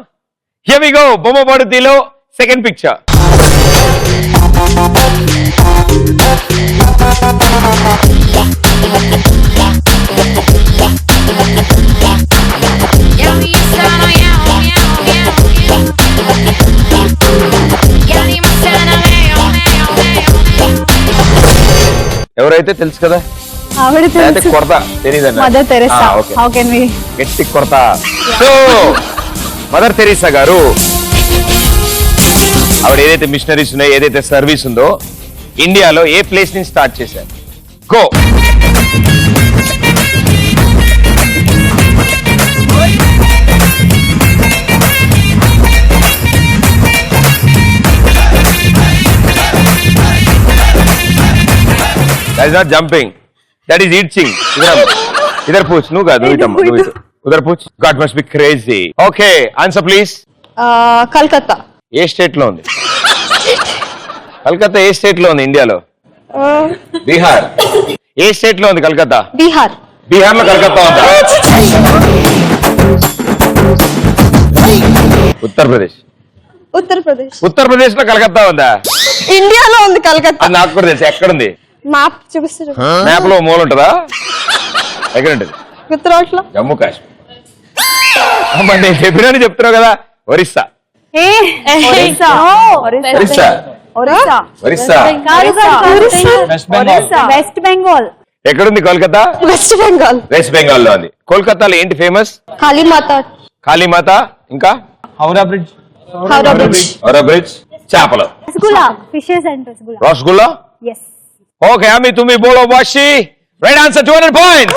Here we go. బొమ్మ పడుద్దిలో సెకండ్ పిక్చర్. ఎవరైతే తెలుసు కదా ఆవిడ తెలుసు. కొరత తెలియదండి. Mother Teresa. Okay how can we? గట్టి కొరత. సో మదర్ తెరీసా గారు ఆవిడ ఏదైతే మిషనరీస్ ఉన్నాయో, ఏదైతే సర్వీస్ ఉందో, ఇండియాలో ఏ ప్లేస్ నుంచి స్టార్ట్ చేశారు? Go. That is not jumping. That is eating. इधर पूछ. నువ్వు కాదు, నువ్వు ఇటు. उधर पूछ. God must be crazy. Okay, answer please. Calcutta. A state లో ఉంది? కలకత్తా ఏ స్టేట్ లో ఉంది ఇండియాలో? బీహార్. ఏ స్టేట్ లో ఉంది కలకత్తా? బీహార్. బీహార్ లో కలకత్తా ఉందా? ఉత్తరప్రదేశ్. ఉత్తరప్రదేశ్. ఉత్తరప్రదేశ్ లో కలకత్తా ఉందా? ఇండియాలో ఉంది కలకత్తా. అది నాకు కూడా తెలుసు. ఎక్కడుంది? మ్యాప్ చూపిస్తారు. మ్యాప్ లో మూల ఉంటుందా? ఎక్కడ ఉంటుంది? గుర్తురావట్లా. జమ్మూ కాశ్మీర్. నేను చెప్పినా చెప్తున్నావు కదా, ఒరిస్సా. ఒరిస్సా. వెస్ట్ బెంగాల్. ఎక్కడుంది కోల్కతా? వెస్ట్ బెంగాల్. వెస్ట్ బెంగాల్ లో ఉంది. కోల్కతాలో ఏంటి ఫేమస్? కాళీమాత. కాళీమాత. ఇంకా Howrah bridge. Howrah bridge. Howrah bridge. చేపలు. Rasagulla. Fishes and rasagulla. Rasagulla. yes. Okay అమ్మి తుమ్మి బోలో వాషి. Right answer 200 points.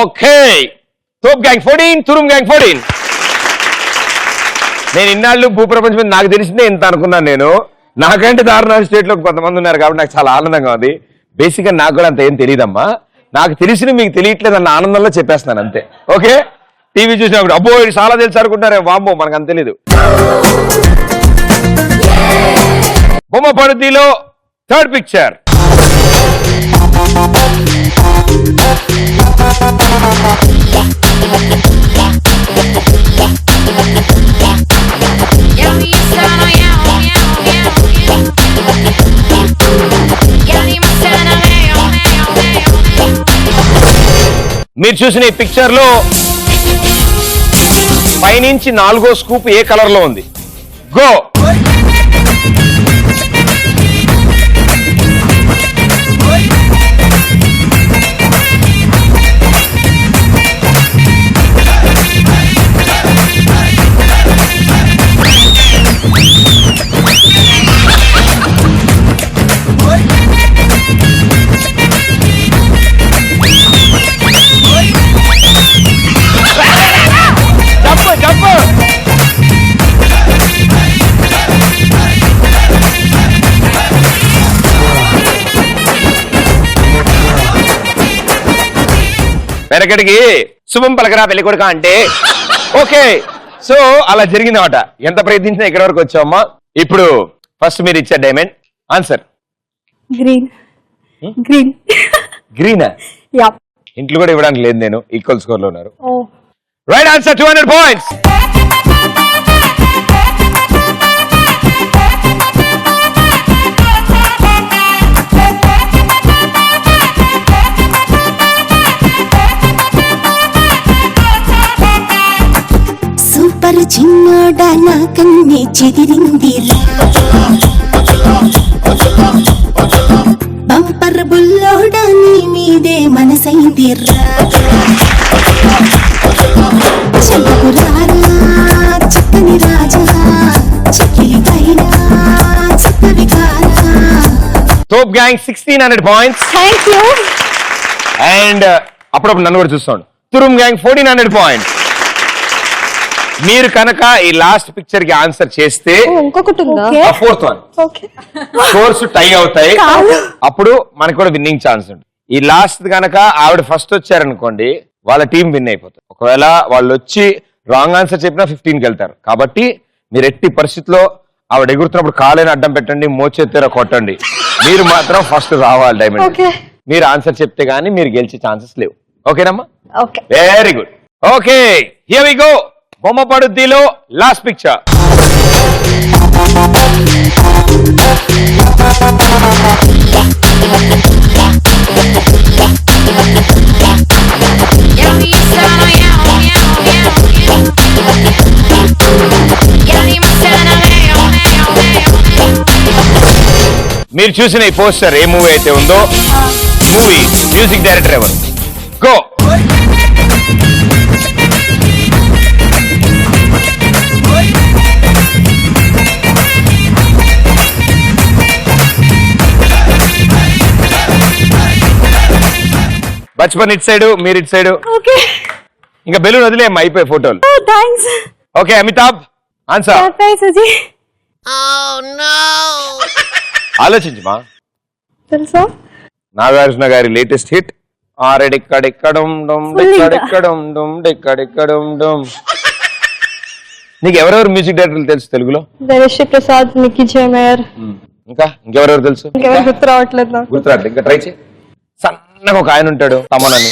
ఓకే తోప్ గ్యాంగ్ 14, తురుమ్ గ్యాంగ్ 14. నేను ఇన్నాళ్ళు భూప్రపంచం మీద నాకు తెలిసిందే ఇంత అనుకున్నాను. నేను నాకంటే దారుణాలు స్టేట్ లో కొంతమంది ఉన్నారు కాబట్టి నాకు చాలా ఆనందంగా ఉంది. బేసిక్ గా నాకు కూడా అంత ఏం తెలియదమ్మా. నాకు తెలిసిన మీకు తెలియట్లేదు అన్న ఆనందంలో చెప్పేస్తున్నాను అంతే. ఓకే టీవీ చూసినప్పుడు అబ్బో ఇది చాలా తెలుసు అనుకుంటారే, వామ్మో మనకు అంత తెలీదు. బొమ్మ పడుద్దిలో థర్డ్ పిక్చర్. మీరు చూసిన ఈ పిక్చర్ లో పైనుంచి 4వ స్కూప్ ఏ కలర్ లో ఉంది? గో. వెనకడికి శుభం పలకరా పెళ్లి కొడుక అంటే ఓకే. సో అలా జరిగిందన్నమాట. ఎంత ప్రయత్నించినా ఇక్కడ వరకు వచ్చామమ్మా. ఇప్పుడు ఫస్ట్ మీరు ఇచ్చే డైమండ్ ఆన్సర్ గ్రీన్. గ్రీన్. గ్రీనా? యా. ఇంట్లో కూడా ఇవ్వడానికి లేదు, నేను ఈక్వల్ స్కోర్ లో ఉన్నారు. ఓ రైట్ ఆన్సర్ 200 points. సూపర్ చిన్నోడా నా కన్నే చెదిరిందిరా, బంపర్ బుల్లోడా నీ మీదే మనసైందిరా, చంపురారా చక్కని రాజా చక్కిలి పైన చక్క వికారా. తోప్ gang 1600 points. Thank you. And అప్పుడప్పుడు నన్ను కూడా చూస్తాను. తురుమ్ గ్యాంగ్ 1400 points. మీరు కనుక ఈ లాస్ట్ పిక్చర్ కి ఆన్సర్ చేస్తే ఇంకొకటి ఉందా? ఫోర్త్ వన్ స్కోర్స్ టై అవుతాయి. అప్పుడు మనకు కూడా విన్నింగ్ ఛాన్స్ ఉంటుంది. ఈ లాస్ట్ కనుక ఆవిడ ఫస్ట్ వచ్చారనుకోండి వాళ్ళ టీం విన్ అయిపోతారు. ఒకవేళ వాళ్ళు వచ్చి రాంగ్ ఆన్సర్ చెప్పినా 15కి వెళ్తారు. కాబట్టి మీరు ఎట్టి పరిస్థితిలో ఆవిడ ఎగురుతున్నప్పుడు కాలేని అడ్డం పెట్టండి, మోచేత్తేర కొట్టండి. మీరు మాత్రం ఫస్ట్ రావాలి డైమండ్. మీరు ఆన్సర్ చెప్తే గానీ మీరు గెలిచే ఛాన్సెస్ లేవు. ఓకేనమ్మా? Very good. Okay here we go. బొమ్మ పడుద్దిలో లాస్ట్ పిక్చర్. మీరు చూసిన ఈ పోస్టర్ ఏ మూవీ అయితే ఉందో మూవీ మ్యూజిక్ డైరెక్టర్ ఎవరు? గో. బచ్పన్ ఇటు సైడ్, మీరు ఇటు సైడ్. ఓకే ఇంకా బెలూన్ వదిలేమ్మా, అయిపోయి ఫోటోలు. థ్యాంక్స్. Okay Amitabh answer. సుజీ ఆలోచించమా. తెలుసా? నాగార్జున గారి లేటెస్ట్ హిట్ ఆరెడిక్కడెక్కడం డమ్ డెక్కడెక్కడం డమ్ డెక్కడెక్కడం డమ్. నీకు ఎవరెవరు మ్యూజిక్ డైరెక్టర్లు తెలుసు తెలుగులో? దేవిశ్రీ ప్రసాద్, మిక్కీ జేమేయర్. ఇంకెవరెవరు తెలుసు? ఇంకెవరు గుర్తు రావట్లేదు నాకు. గుర్తురాట్లేదు, ఇంకా ట్రై చేయి. సన్నగా ఒక ఆయన ఉంటాడు తమన్ అని.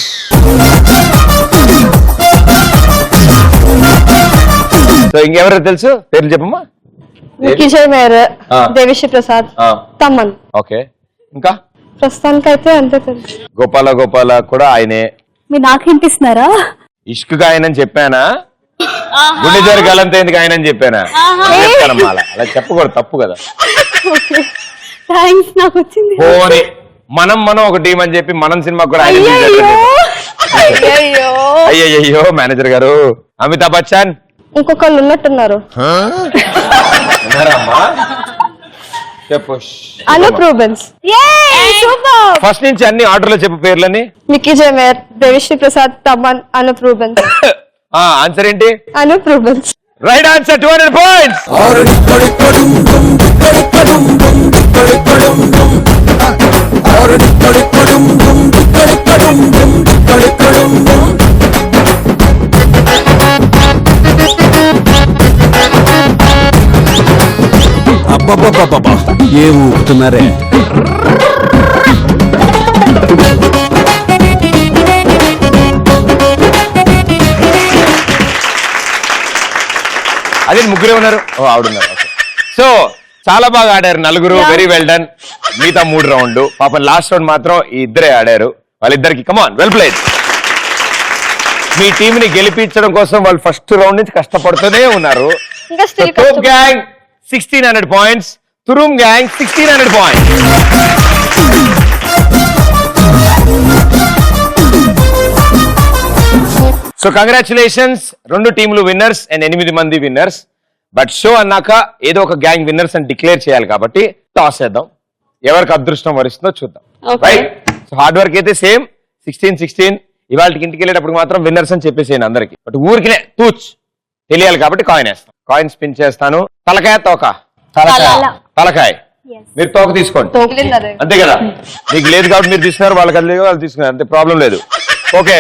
సో ఇంకెవరు తెలుసు పేర్లు చెప్పమ్మా. మిక్కీ జేమేయర్, దేవిశ్రీ ప్రసాద్, తమన్. ఓకే ఇంకా ప్రస్తుతానికి అయితే అంతే తెలుసు. గోపాల గోపాల కూడా ఆయనే. మీరు నాకు వినిపిస్తున్నారా? ఇష్క్ ఆయన అని చెప్పానా? గుండె జోరి గలంత ఎందుకు ఆయన అని చెప్పానా? చెప్తానమ్మా, అలా చెప్పకూడదు, తప్పు కదా. థ్యాంక్స్, నాకు వచ్చింది. పోనీ మనం ఒక టీం అని చెప్పి మనం సినిమా కూడా ఆయన అయ్యయ్యో మేనేజర్ గారు. అమితాబ్ బచ్చన్ ఇంకొకళ్ళు ఉన్నట్టున్నారు. చెప్పు. అనూప్ రూబెన్స్. ఫస్ట్ నుంచి అన్ని ఆర్డర్లో చెప్పు పేర్లని. మిక్కీ జేమేయర్, దేవిశ్రీ ప్రసాద్, తమన్, అనూప్ రూబెన్స్. ఆన్సర్ ఏంటి? Anup Rubens. Right answer, 200 points. అబ్బబ్బబ్బబ్బా ఏం ఊపుతున్నారే. అదే ముగ్గురే ఉన్నారు. ఓ ఆవిడున్నారు. సో చాలా బాగా ఆడారు నలుగురు, వెరీ వెల్ డన్. మిగతా 3 రౌండ్లు పాపం లాస్ట్ రౌండ్ మాత్రం ఈ ఇద్దరే ఆడారు. వాళ్ళిద్దరికి కమాన్, వెల్ ప్లేడ్. మీ టీం ని గెలిపించడం కోసం వాళ్ళు ఫస్ట్ రౌండ్ నుంచి కష్టపడుతూనే ఉన్నారు. తోప్ గ్యాంగ్ 1600 పాయింట్స్, తురుమ్ గ్యాంగ్ 1600 పాయింట్స్. సో కంగ్రాచులేషన్స్, 2 టీంలు విన్నర్స్ అండ్ 8 మంది విన్నర్స్. బట్ షో అన్నాక ఏదో ఒక గ్యాంగ్ విన్నర్స్ అని డిక్లేర్ చేయాలి కాబట్టి టాస్ చేద్దాం. ఎవరికి అదృష్టం వరిస్తుందో చూద్దాం. రైట్. సో హార్డ్ వర్క్ అయితే సేమ్ 16-16. ఇవాళకి ఇంటికి వెళ్ళేటప్పుడు మాత్రం విన్నర్స్ అని చెప్పేసేయండి అందరికి. బట్ ఊరికినే తూచ్ తెలియాలి కాబట్టి కాయిన్ వేస్తాం. కాయిన్ స్పిన్ చేస్తాను. తలకాయ తోక? తలకాయ. మీరు తోక తీసుకోండి, అంతే కదా. మీకు లేదు కాబట్టి మీరు తీసుకున్నారు, వాళ్ళకి అది లేదు వాళ్ళు తీసుకున్నారు, అంతే, ప్రాబ్లం లేదు. ఓకే.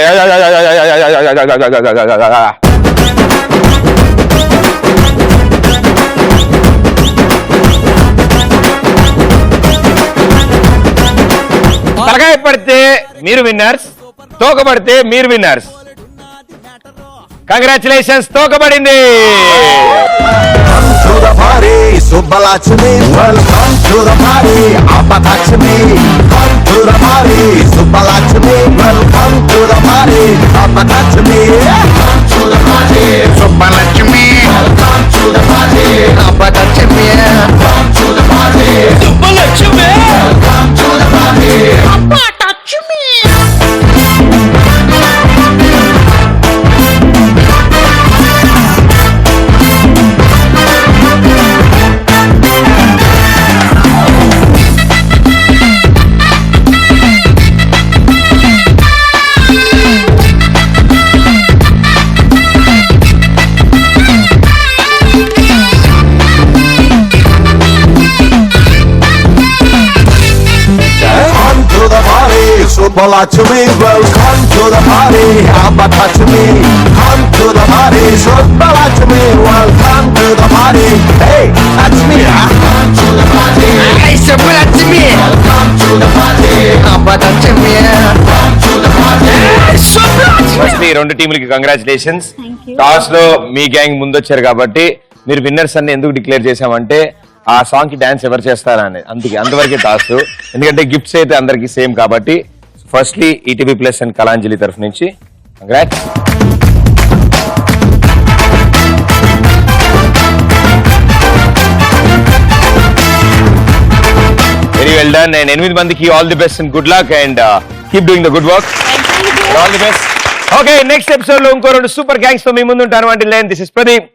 తలకాయ పడితే మీరు విన్నర్స్, తోక పడితే మీరు విన్నర్స్. కంగ్రాచులేషన్స్, తోకబడింది. Subalachmi, welcome to the party. Abatachmi, come to the party. Subalachmi, welcome to the party. Hey, that's me. Come to the party. Hey, Subalachmi, welcome to the party. Abatachmi, come to the party. Firstly 2 టీంలకి congratulations. Toss లో మీ gang ముందొచ్చారు కాబట్టి మీరు winners అన్ని ఎందుకు declare చేశామంటే ఆ song కి డాన్స్ ఎవరు చేస్తారా అని, అంతవరకే టాస్. ఎందుకంటే గిఫ్ట్స్ అయితే అందరికి సేమ్ కాబట్టి. Firstly ETV plus and Kalanjali తరఫు నుంచి congrats. Very well done. And 8 మందికి all the best and good luck and keep doing the good work. All the best. Okay, next episode లో ఇంకో 2 సూపర్ గ్యాంగ్స్ తో మీ ముందు ఉంటాను. అంటే this is Pradeep.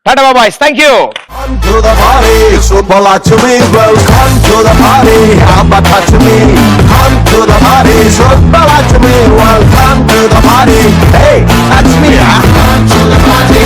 Tata bye. Thank you. Come to the party, super like to me. Well, come to the party, how about touch me? Come to the party, super like to me. Well, come to the party, hey, that's me. Come to the party.